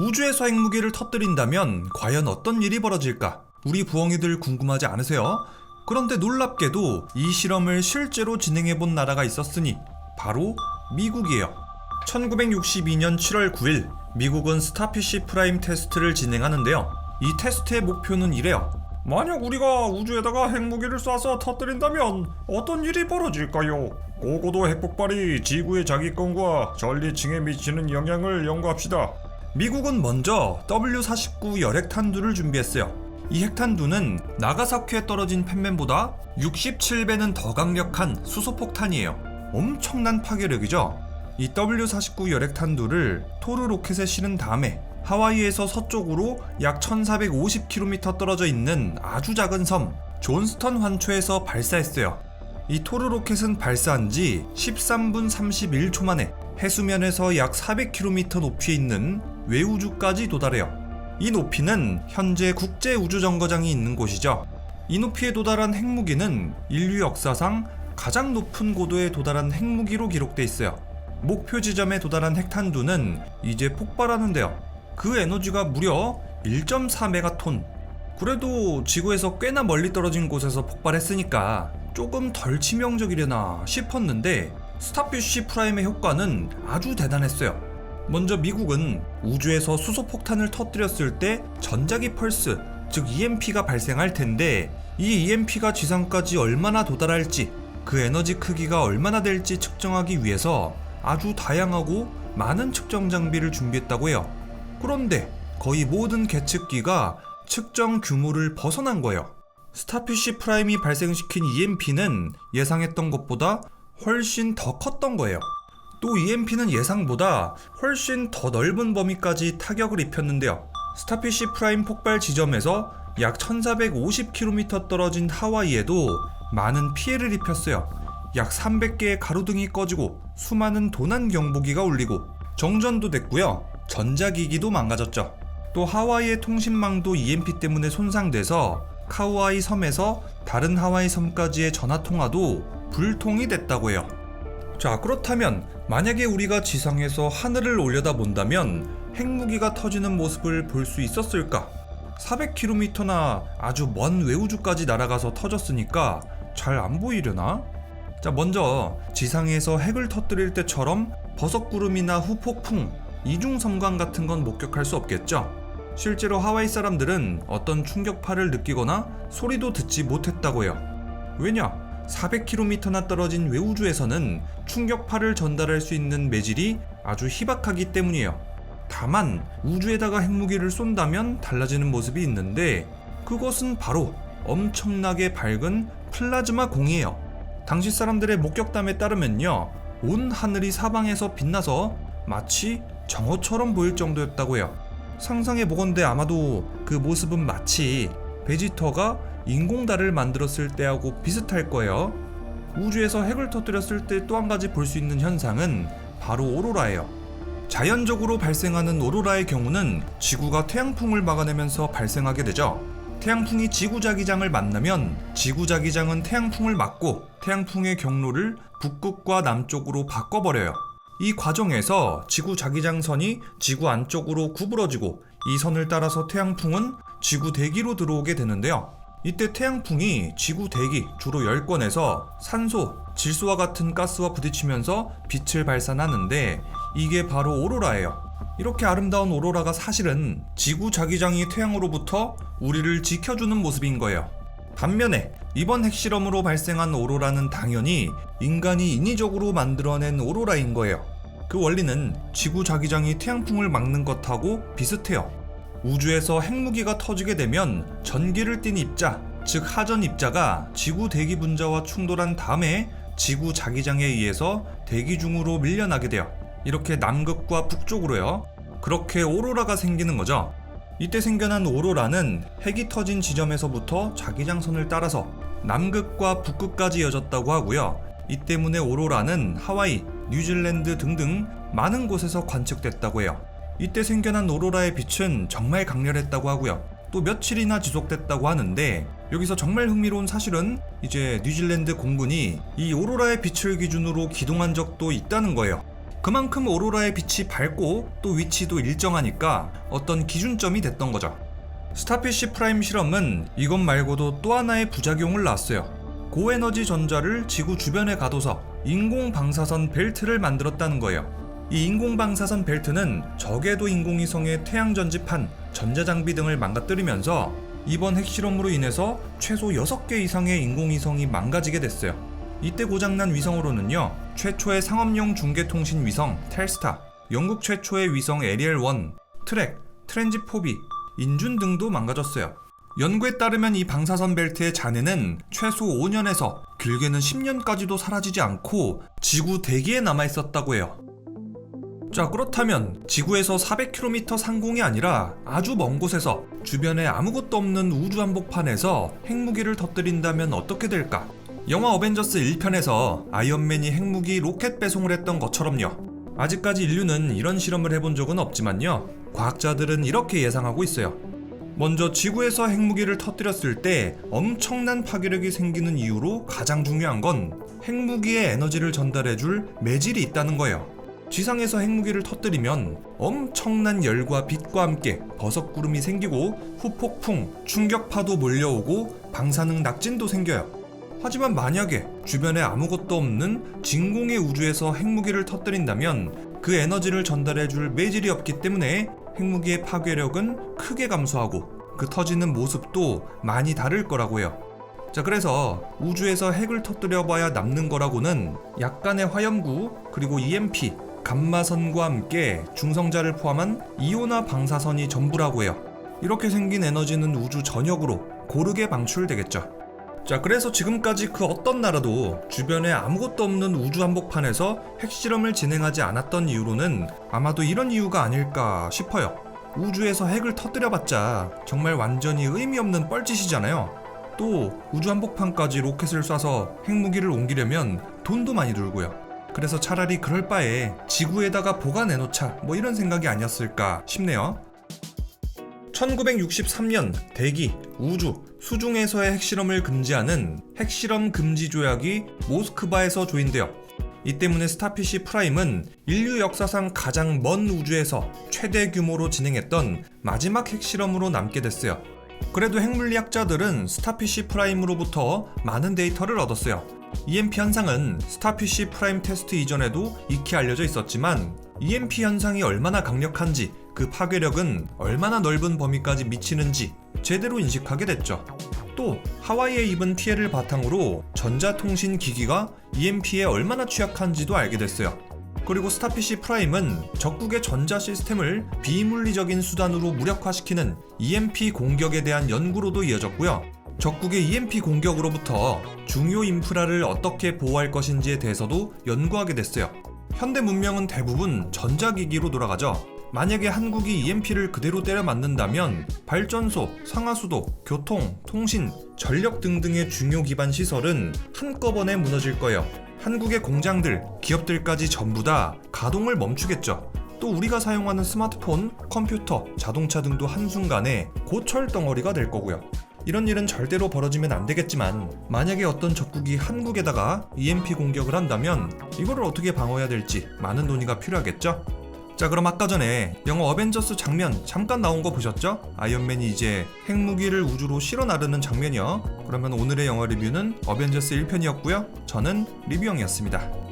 우주에서 핵무기를 터뜨린다면 과연 어떤 일이 벌어질까? 우리 부엉이들 궁금하지 않으세요? 그런데 놀랍게도 이 실험을 실제로 진행해본 나라가 있었으니 바로 미국이에요. 1962년 7월 9일 미국은 스타피쉬 프라임 테스트를 진행하는데요. 이 테스트의 목표는 이래요. 만약 우리가 우주에다가 핵무기를 쏴서 터뜨린다면 어떤 일이 벌어질까요? 고고도 핵폭발이 지구의 자기권과 전리층에 미치는 영향을 연구합시다. 미국은 먼저 W-49 열핵탄두를 준비했어요. 이 핵탄두는 나가사키에 떨어진 펜맨보다 67배는 더 강력한 수소폭탄이에요. 엄청난 파괴력이죠. 이 W-49 열핵탄두를 토르 로켓에 실은 다음에 하와이에서 서쪽으로 약 1450km 떨어져 있는 아주 작은 섬 존스턴 환초에서 발사했어요. 이 토르 로켓은 발사한 지 13분 31초 만에 해수면에서 약 400km 높이에 있는 외우주까지 도달해요. 이 높이는 현재 국제우주정거장이 있는 곳이죠. 이 높이에 도달한 핵무기는 인류 역사상 가장 높은 고도에 도달한 핵무기로 기록돼 있어요. 목표 지점에 도달한 핵탄두는 이제 폭발하는데요. 그 에너지가 무려 1.4메가톤. 그래도 지구에서 꽤나 멀리 떨어진 곳에서 폭발했으니까 조금 덜 치명적이려나 싶었는데 스타피쉬 프라임의 효과는 아주 대단했어요. 먼저 미국은 우주에서 수소폭탄을 터뜨렸을 때 전자기 펄스, 즉 EMP가 발생할 텐데 이 EMP가 지상까지 얼마나 도달할지, 그 에너지 크기가 얼마나 될지 측정하기 위해서 아주 다양하고 많은 측정 장비를 준비했다고 해요. 그런데 거의 모든 계측기가 측정 규모를 벗어난 거예요. 스타피쉬 프라임이 발생시킨 EMP는 예상했던 것보다 훨씬 더 컸던 거예요. 또 EMP는 예상보다 훨씬 더 넓은 범위까지 타격을 입혔는데요. 스타피쉬 프라임 폭발 지점에서 약 1450km 떨어진 하와이에도 많은 피해를 입혔어요. 약 300개의 가로등이 꺼지고 수많은 도난 경보기가 울리고 정전도 됐고요. 전자기기도 망가졌죠. 또 하와이의 통신망도 EMP 때문에 손상돼서 카우아이 섬에서 다른 하와이 섬까지의 전화통화도 불통이 됐다고 해요. 자, 그렇다면 만약에 우리가 지상에서 하늘을 올려다본다면 핵무기가 터지는 모습을 볼 수 있었을까? 400km나 아주 먼 외우주까지 날아가서 터졌으니까 잘 안 보이려나? 자, 먼저 지상에서 핵을 터뜨릴 때처럼 버섯구름이나 후폭풍, 이중섬광 같은 건 목격할 수 없겠죠? 실제로 하와이 사람들은 어떤 충격파를 느끼거나 소리도 듣지 못했다고 해요. 왜냐? 400km나 떨어진 외우주에서는 충격파를 전달할 수 있는 매질이 아주 희박하기 때문이에요. 다만 우주에다가 핵무기를 쏜다면 달라지는 모습이 있는데 그것은 바로 엄청나게 밝은 플라즈마 공이에요. 당시 사람들의 목격담에 따르면요, 온 하늘이 사방에서 빛나서 마치 정오처럼 보일 정도였다고 해요. 상상해보건대 아마도 그 모습은 마치 베지터가 인공달을 만들었을 때하고 비슷할 거예요. 우주에서 핵을 터뜨렸을 때 또 한 가지 볼 수 있는 현상은 바로 오로라예요. 자연적으로 발생하는 오로라의 경우는 지구가 태양풍을 막아내면서 발생하게 되죠. 태양풍이 지구자기장을 만나면 지구자기장은 태양풍을 막고 태양풍의 경로를 북극과 남쪽으로 바꿔버려요. 이 과정에서 지구자기장선이 지구 안쪽으로 구부러지고 이 선을 따라서 태양풍은 지구 대기로 들어오게 되는데요. 이때 태양풍이 지구 대기 주로 열권에서 산소, 질소와 같은 가스와 부딪히면서 빛을 발산하는데 이게 바로 오로라예요. 이렇게 아름다운 오로라가 사실은 지구 자기장이 태양으로부터 우리를 지켜주는 모습인 거예요. 반면에 이번 핵실험으로 발생한 오로라는 당연히 인간이 인위적으로 만들어낸 오로라인 거예요. 그 원리는 지구 자기장이 태양풍을 막는 것하고 비슷해요. 우주에서 핵무기가 터지게 되면 전기를 띤 입자, 즉 하전 입자가 지구 대기 분자와 충돌한 다음에 지구 자기장에 의해서 대기 중으로 밀려나게 돼요. 이렇게 남극과 북쪽으로요. 그렇게 오로라가 생기는 거죠. 이때 생겨난 오로라는 핵이 터진 지점에서부터 자기장선을 따라서 남극과 북극까지 이어졌다고 하고요. 이 때문에 오로라는 하와이, 뉴질랜드 등등 많은 곳에서 관측됐다고 해요. 이때 생겨난 오로라의 빛은 정말 강렬했다고 하고요. 또 며칠이나 지속됐다고 하는데 여기서 정말 흥미로운 사실은 이제 뉴질랜드 공군이 이 오로라의 빛을 기준으로 기동한 적도 있다는 거예요. 그만큼 오로라의 빛이 밝고 또 위치도 일정하니까 어떤 기준점이 됐던 거죠. 스타피쉬 프라임 실험은 이것 말고도 또 하나의 부작용을 낳았어요. 고에너지 전자를 지구 주변에 가둬서 인공 방사선 벨트를 만들었다는 거예요. 이 인공 방사선 벨트는 저궤도 인공위성의 태양 전지판, 전자장비 등을 망가뜨리면서 이번 핵실험으로 인해서 최소 6개 이상의 인공위성이 망가지게 됐어요. 이때 고장난 위성으로는요, 최초의 상업용 중계통신 위성 텔스타, 영국 최초의 위성 에리엘-1, 트랙, 트랜지포비, 인준 등도 망가졌어요. 연구에 따르면 이 방사선 벨트의 잔해는 최소 5년에서 길게는 10년까지도 사라지지 않고 지구 대기에 남아있었다고 해요. 자, 그렇다면 지구에서 400km 상공이 아니라 아주 먼 곳에서 주변에 아무것도 없는 우주 한복판에서 핵무기를 터뜨린다면 어떻게 될까? 영화 어벤져스 1편에서 아이언맨이 핵무기 로켓 배송을 했던 것처럼요. 아직까지 인류는 이런 실험을 해본 적은 없지만요, 과학자들은 이렇게 예상하고 있어요. 먼저 지구에서 핵무기를 터뜨렸을 때 엄청난 파괴력이 생기는 이유로 가장 중요한 건 핵무기의 에너지를 전달해줄 매질이 있다는 거예요. 지상에서 핵무기를 터뜨리면 엄청난 열과 빛과 함께 버섯구름이 생기고 후폭풍, 충격파도 몰려오고 방사능 낙진도 생겨요. 하지만 만약에 주변에 아무것도 없는 진공의 우주에서 핵무기를 터뜨린다면 그 에너지를 전달해줄 매질이 없기 때문에 핵무기의 파괴력은 크게 감소하고 그 터지는 모습도 많이 다를 거라고 해요. 자, 그래서 우주에서 핵을 터뜨려봐야 남는 거라고는 약간의 화염구, 그리고 EMP, 감마선과 함께 중성자를 포함한 이온화 방사선이 전부라고 해요. 이렇게 생긴 에너지는 우주 전역으로 고르게 방출되겠죠. 자, 그래서 지금까지 그 어떤 나라도 주변에 아무것도 없는 우주 한복판에서 핵실험을 진행하지 않았던 이유로는 아마도 이런 이유가 아닐까 싶어요. 우주에서 핵을 터뜨려봤자 정말 완전히 의미 없는 뻘짓이잖아요. 또 우주 한복판까지 로켓을 쏴서 핵무기를 옮기려면 돈도 많이 들고요. 그래서 차라리 그럴 바에 지구에다가 보관해놓자, 뭐 이런 생각이 아니었을까 싶네요. 1963년 대기, 우주, 수중에서의 핵실험을 금지하는 핵실험 금지 조약이 모스크바에서 조인돼요. 이 때문에 스타피쉬 프라임은 인류 역사상 가장 먼 우주에서 최대 규모로 진행했던 마지막 핵실험으로 남게 됐어요. 그래도 핵물리학자들은 스타피쉬 프라임으로부터 많은 데이터를 얻었어요. EMP 현상은 스타피쉬 프라임 테스트 이전에도 익히 알려져 있었지만 EMP 현상이 얼마나 강력한지, 그 파괴력은 얼마나 넓은 범위까지 미치는지 제대로 인식하게 됐죠. 또 하와이에 입은 피해를 바탕으로 전자통신 기기가 EMP에 얼마나 취약한지도 알게 됐어요. 그리고 스타피쉬 프라임은 적국의 전자 시스템을 비물리적인 수단으로 무력화시키는 EMP 공격에 대한 연구로도 이어졌고요. 적국의 EMP 공격으로부터 중요 인프라를 어떻게 보호할 것인지에 대해서도 연구하게 됐어요. 현대 문명은 대부분 전자기기로 돌아가죠. 만약에 한국이 EMP를 그대로 때려 맞는다면 발전소, 상하수도, 교통, 통신, 전력 등등의 중요 기반 시설은 한꺼번에 무너질 거예요. 한국의 공장들, 기업들까지 전부 다 가동을 멈추겠죠. 또 우리가 사용하는 스마트폰, 컴퓨터, 자동차 등도 한순간에 고철 덩어리가 될 거고요. 이런 일은 절대로 벌어지면 안 되겠지만 만약에 어떤 적국이 한국에다가 EMP 공격을 한다면 이거를 어떻게 방어해야 될지 많은 논의가 필요하겠죠? 자, 그럼 아까 전에 영화 어벤져스 장면 잠깐 나온 거 보셨죠? 아이언맨이 이제 핵무기를 우주로 실어 나르는 장면이요. 그러면 오늘의 영화 리뷰는 어벤져스 1편이었고요. 저는 리뷰형이었습니다.